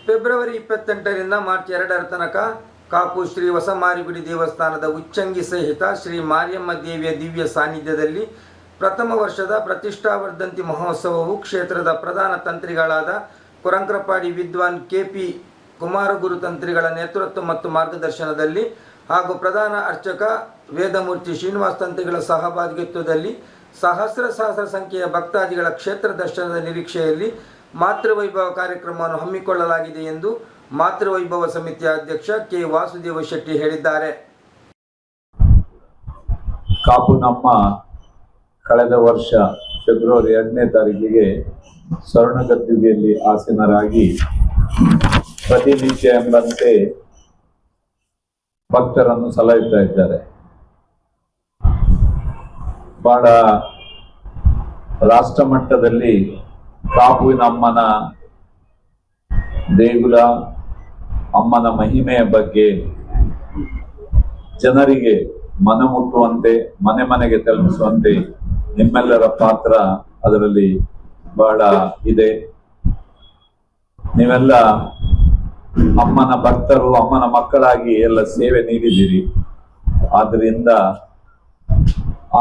February 28ರಿಂದ March 2ರ ತನಕ ಕಾಪು ಶ್ರೀ ಹೊಸಮಾರಿಗುಡಿ ದೇವಸ್ಥಾನದ ಉಚ್ಚಂಗಿ ಸಹಿತ ಶ್ರೀ ಮಾರಿಯಮ್ಮ ದೇವಿಯ ದಿವ್ಯ ಸಾನ್ನಿಧ್ಯದಲ್ಲಿ ಪ್ರಥಮ ವರ್ಷದ ಪ್ರತಿಷ್ಠಾವರ್ಧಂತಿ ಮಹೋತ್ಸವವು ಕ್ಷೇತ್ರದ ಪ್ರಧಾನ ತಂತ್ರಿಗಳಾದ ಕೊರಂಕ್ರಪಾಡಿ ವಿದ್ವಾನ್ KP ಕುಮಾರಗುರು ತಂತ್ರಿಗಳ ನೇತೃತ್ವ ಮತ್ತು ಮಾರ್ಗದರ್ಶನದಲ್ಲಿ ಹಾಗೂ ಪ್ರಧಾನ ಅರ್ಚಕ ವೇದಮೂರ್ತಿ ಶ್ರೀನಿವಾಸ ತಂತ್ರಿಗಳ ಸಹಭಾಗಿತ್ವದಲ್ಲಿ ಸಹಸ್ರ ಸಂಖ್ಯೆಯ ಭಕ್ತಾದಿಗಳ ಕ್ಷೇತ್ರ ದರ್ಶನದ ನಿರೀಕ್ಷೆಯಲ್ಲಿ ಮಾತೃವೈಭವ ಕಾರ್ಯಕ್ರಮವನ್ನು ಹಮ್ಮಿಕೊಳ್ಳಲಾಗಿದೆ ಎಂದು ಮಾತೃವೈಭವ ಸಮಿತಿಯ ಅಧ್ಯಕ್ಷ K. ವಾಸುದೇವ ಶೆಟ್ಟಿ ಹೇಳಿದ್ದಾರೆ. ಕಾಪು ನಮ್ಮ ಕಳೆದ ವರ್ಷ ಫೆಬ್ರವರಿ 2ನೇ ತಾರೀಕಿಗೆ ಸ್ವರ್ಣಗದ್ದುಗೆಯಲ್ಲಿ ಆಸೀನರಾಗಿ ಪ್ರತಿನಿತ್ಯ ಎಂಬಂತೆ ಭಕ್ತರನ್ನು ಸಲಹುತ್ತಾ ಇದ್ದಾರೆ. ಬಹಳ ರಾಷ್ಟ್ರ ಮಟ್ಟದಲ್ಲಿ ಕಾಪುವಿನ ಅಮ್ಮನ ದೇಗುಲ, ಅಮ್ಮನ ಮಹಿಮೆಯ ಬಗ್ಗೆ ಜನರಿಗೆ ಮನಮುಟ್ಟುವಂತೆ, ಮನೆ ಮನೆಗೆ ತಲುಪಿಸುವಂತೆ ನಿಮ್ಮೆಲ್ಲರ ಪಾತ್ರ ಅದರಲ್ಲಿ ಬಹಳ ಇದೆ. ನೀವೆಲ್ಲ ಅಮ್ಮನ ಭಕ್ತರು, ಅಮ್ಮನ ಮಕ್ಕಳಾಗಿ ಎಲ್ಲ ಸೇವೆ ನೀಡಿದ್ದೀರಿ. ಆದ್ದರಿಂದ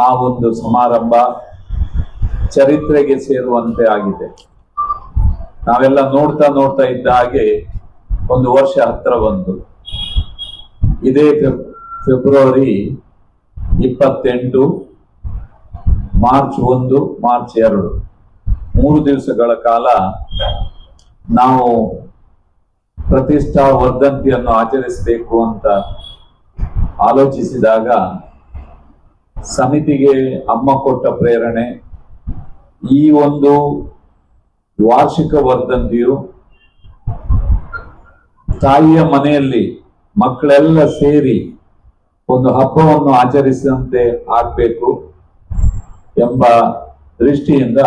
ಆ ಒಂದು ಸಮಾರಂಭ ಚರಿತ್ರೆಗೆ ಸೇರುವಂತೆ ಆಗಿದೆ. ನಾವೆಲ್ಲ ನೋಡ್ತಾ ಇದ್ದ ಹಾಗೆ ಒಂದು ವರ್ಷ ಹತ್ರ ಬಂತು. ಇದೇ ಫೆಬ್ರವರಿ 28, ಮಾರ್ಚ್ 1, ಮಾರ್ಚ್ 2 3 ದಿವಸಗಳ ಕಾಲ ನಾವು ಪ್ರತಿಷ್ಠಾ ವರ್ಧಂತಿಯನ್ನು ಆಚರಿಸಬೇಕು ಅಂತ ಆಲೋಚಿಸಿದಾಗ ಸಮಿತಿಗೆ ಅಮ್ಮ ಕೊಟ್ಟ ಪ್ರೇರಣೆ, ಈ ಒಂದು ವಾರ್ಷಿಕ ವರ್ಧಂತಿಯು ತಾಯಿಯ ಮನೆಯಲ್ಲಿ ಮಕ್ಕಳೆಲ್ಲ ಸೇರಿ ಒಂದು ಹಬ್ಬವನ್ನು ಆಚರಿಸಿದಂತೆ ಆಗಬೇಕು ಎಂಬ ದೃಷ್ಟಿಯಿಂದ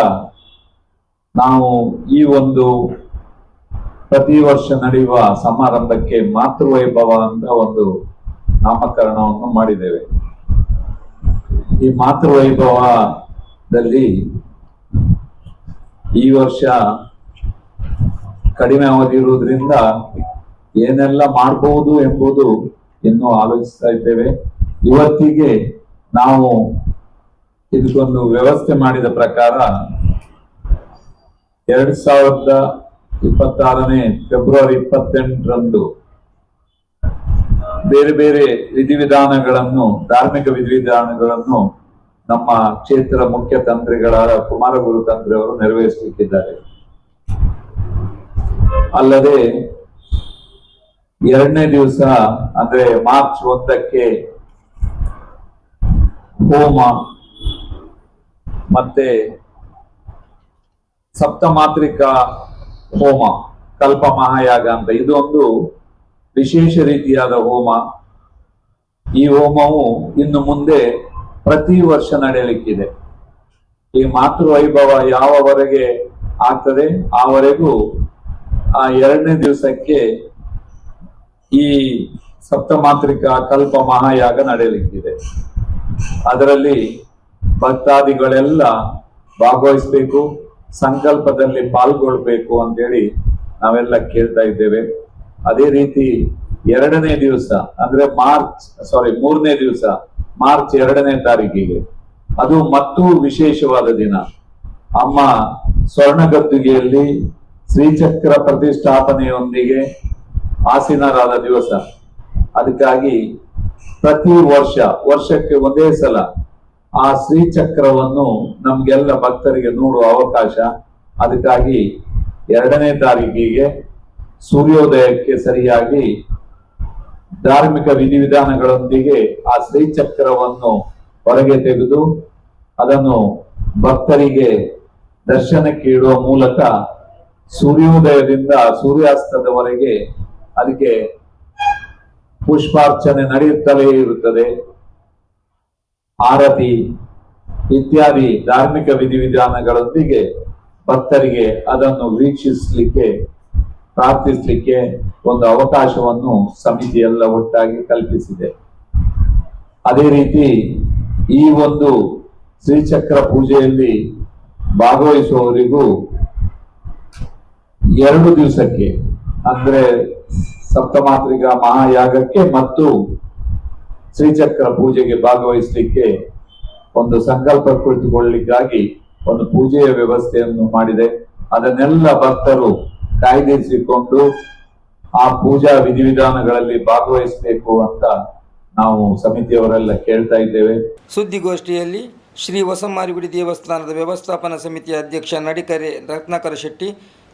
ನಾವು ಈ ಒಂದು ಪ್ರತಿ ವರ್ಷ ನಡೆಯುವ ಸಮಾರಂಭಕ್ಕೆ ಮಾತೃವೈಭವ ಅಂತ ಒಂದು ನಾಮಕರಣವನ್ನು ಮಾಡಿದ್ದೇವೆ. ಈ ಮಾತೃವೈಭವದಲ್ಲಿ ಈ ವರ್ಷ ಕಡಿಮೆ ಅವಧಿ ಇರುವುದರಿಂದ ಏನೆಲ್ಲ ಮಾಡಬಹುದು ಎಂಬುದು ಇನ್ನೂ ಆಲೋಚಿಸ್ತಾ ಇದ್ದೇವೆ. ಇವತ್ತಿಗೆ ನಾವು ಇದಕ್ಕೊಂದು ವ್ಯವಸ್ಥೆ ಮಾಡಿದ ಪ್ರಕಾರ 2026ನೇ ಫೆಬ್ರವರಿ 28ರಂದು ಬೇರೆ ಬೇರೆ ವಿಧಿವಿಧಾನಗಳನ್ನು, ಧಾರ್ಮಿಕ ವಿಧಿವಿಧಾನಗಳನ್ನು ನಮ್ಮ ಕ್ಷೇತ್ರ ಮುಖ್ಯ ತಂತ್ರಿಗಳಾದ ಕುಮಾರಗುರು ತಂತ್ರಿಯವರು ನೆರವೇರಿಸಲಿಕ್ಕಿದ್ದಾರೆ. ಅಲ್ಲದೆ 2ನೇ ದಿವಸ ಅಂದ್ರೆ ಮಾರ್ಚ್ 1ಕ್ಕೆ ಹೋಮ ಮತ್ತೆ ಸಪ್ತಮಾತ್ರಿಕಾ ಹೋಮ, ಕಲ್ಪ ಮಹಾಯಾಗ ಅಂತ ಇದೊಂದು ವಿಶೇಷ ರೀತಿಯಾದ ಹೋಮ. ಈ ಹೋಮವು ಇನ್ನು ಮುಂದೆ ಪ್ರತಿ ವರ್ಷ ನಡೆಯಲಿಕ್ಕಿದೆ. ಈ ಮಾತೃವೈಭವ ಯಾವವರೆಗೆ ಆಗ್ತದೆ ಆವರೆಗೂ ಆ 2ನೇ ದಿವಸಕ್ಕೆ ಈ ಸಪ್ತಮಾತ್ರಿಕಾ ಕಲ್ಪ ಮಹಾಯಾಗ ನಡೆಯಲಿಕ್ಕಿದೆ. ಅದರಲ್ಲಿ ಭಕ್ತಾದಿಗಳೆಲ್ಲ ಭಾಗವಹಿಸಬೇಕು, ಸಂಕಲ್ಪದಲ್ಲಿ ಪಾಲ್ಗೊಳ್ಬೇಕು ಅಂತೇಳಿ ನಾವೆಲ್ಲ ಕೇಳ್ತಾ ಇದ್ದೇವೆ. ಅದೇ ರೀತಿ 2ನೇ ದಿವಸ ಅಂದ್ರೆ 3ನೇ ದಿವಸ ಮಾರ್ಚ್ 2ನೇ ತಾರೀಕಿಗೆ ಅದು ಮತ್ತೂ ವಿಶೇಷವಾದ ದಿನ. ಅಮ್ಮ ಸ್ವರ್ಣಗದ್ದುಗೆಯಲ್ಲಿ ಶ್ರೀಚಕ್ರ ಪ್ರತಿಷ್ಠಾಪನೆಯೊಂದಿಗೆ ಆಸೀನರಾದ ದಿವಸ. ಅದಕ್ಕಾಗಿ ಪ್ರತಿ ವರ್ಷಕ್ಕೆ ಒಂದೇ ಸಲ ಆ ಶ್ರೀಚಕ್ರವನ್ನು ನಮ್ಗೆಲ್ಲ ಭಕ್ತರಿಗೆ ನೋಡುವ ಅವಕಾಶ. ಅದಕ್ಕಾಗಿ 2ನೇ ತಾರೀಕಿಗೆ ಸೂರ್ಯೋದಯಕ್ಕೆ ಸರಿಯಾಗಿ ಧಾರ್ಮಿಕ ವಿಧಿವಿಧಾನಗಳೊಂದಿಗೆ ಆ ಶ್ರೀಚಕ್ರವನ್ನು ಹೊರಗೆ ತೆಗೆದು ಅದನ್ನು ಭಕ್ತರಿಗೆ ದರ್ಶನಕ್ಕೆ ಇಡುವ ಮೂಲಕ ಸೂರ್ಯೋದಯದಿಂದ ಸೂರ್ಯಾಸ್ತದವರೆಗೆ ಅದಕ್ಕೆ ಪುಷ್ಪಾರ್ಚನೆ ನಡೆಯುತ್ತಲೇ ಇರುತ್ತದೆ. ಆರತಿ ಇತ್ಯಾದಿ ಧಾರ್ಮಿಕ ವಿಧಿವಿಧಾನಗಳೊಂದಿಗೆ ಭಕ್ತರಿಗೆ ಅದನ್ನು ವೀಕ್ಷಿಸಲಿಕ್ಕೆ, ಪ್ರಾರ್ಥಿಸಲಿಕ್ಕೆ ಒಂದು ಅವಕಾಶವನ್ನು ಸಮಿತಿ ಎಲ್ಲ ಒಟ್ಟಾಗಿ ಕಲ್ಪಿಸಿದೆ. ಅದೇ ರೀತಿ ಈ ಒಂದು ಶ್ರೀಚಕ್ರ ಪೂಜೆಯಲ್ಲಿ ಭಾಗವಹಿಸುವವರಿಗೂ 2 ದಿವಸಕ್ಕೆ ಅಂದ್ರೆ ಸಪ್ತಮಾತ್ರಿಕ ಮಹಾಯಾಗಕ್ಕೆ ಮತ್ತು ಶ್ರೀಚಕ್ರ ಪೂಜೆಗೆ ಭಾಗವಹಿಸಲಿಕ್ಕೆ ಒಂದು ಸಂಕಲ್ಪ ಕುಳಿತುಕೊಳ್ಳಲಿಕ್ಕಾಗಿ ಒಂದು ಪೂಜೆಯ ವ್ಯವಸ್ಥೆಯನ್ನು ಮಾಡಿದೆ. ಅದನ್ನೆಲ್ಲ ಭಕ್ತರು ಕಾಯ್ದಿರಿಸಿಕೊಂಡು ಆ ಪೂಜಾ ವಿಧಿವಿಧಾನಗಳಲ್ಲಿ ಭಾಗವಹಿಸಬೇಕು ಅಂತ ನಾವು ಸಮಿತಿಯವರೆಲ್ಲ ಕೇಳ್ತಾ ಇದ್ದೇವೆ. ಸುದ್ದಿಗೋಷ್ಠಿಯಲ್ಲಿ ಶ್ರೀ ಹೊಸಮಾರಿಗುಡಿ ದೇವಸ್ಥಾನದ ವ್ಯವಸ್ಥಾಪನಾ ಸಮಿತಿಯ ಅಧ್ಯಕ್ಷ ನಡಿಕರೆ ರತ್ನಾಕರ ಶೆಟ್ಟಿ,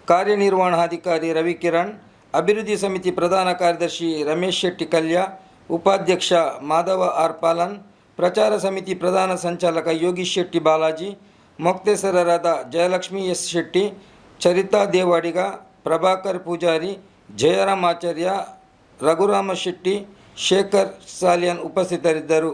ಕಾರ್ಯನಿರ್ವಹಣಾಧಿಕಾರಿ ರವಿಕಿರಣ್, ಅಭಿವೃದ್ಧಿ ಸಮಿತಿ ಪ್ರಧಾನ ಕಾರ್ಯದರ್ಶಿ ರಮೇಶ್ ಶೆಟ್ಟಿ ಕಲ್ಯ, ಉಪಾಧ್ಯಕ್ಷ ಮಾಧವ ಆರ್ ಪಾಲನ್, ಪ್ರಚಾರ ಸಮಿತಿ ಪ್ರಧಾನ ಸಂಚಾಲಕ ಯೋಗೀಶ್ ಶೆಟ್ಟಿ ಬಾಲಾಜಿ, ಮೊಕ್ತೇಸರರಾದ ಜಯಲಕ್ಷ್ಮಿ ಎಸ್ ಶೆಟ್ಟಿ, ಚರಿತಾ ದೇವಾಡಿಗ, ಪ್ರಭಾಕರ್ ಪೂಜಾರಿ, ಜಯರಾಮ್ ಆಚಾರ್ಯ, ರಘುರಾಮ ಶೆಟ್ಟಿ, ಶೇಖರ್ ಸಾಲಿಯನ್ ಉಪಸ್ಥಿತರಿದ್ದರು.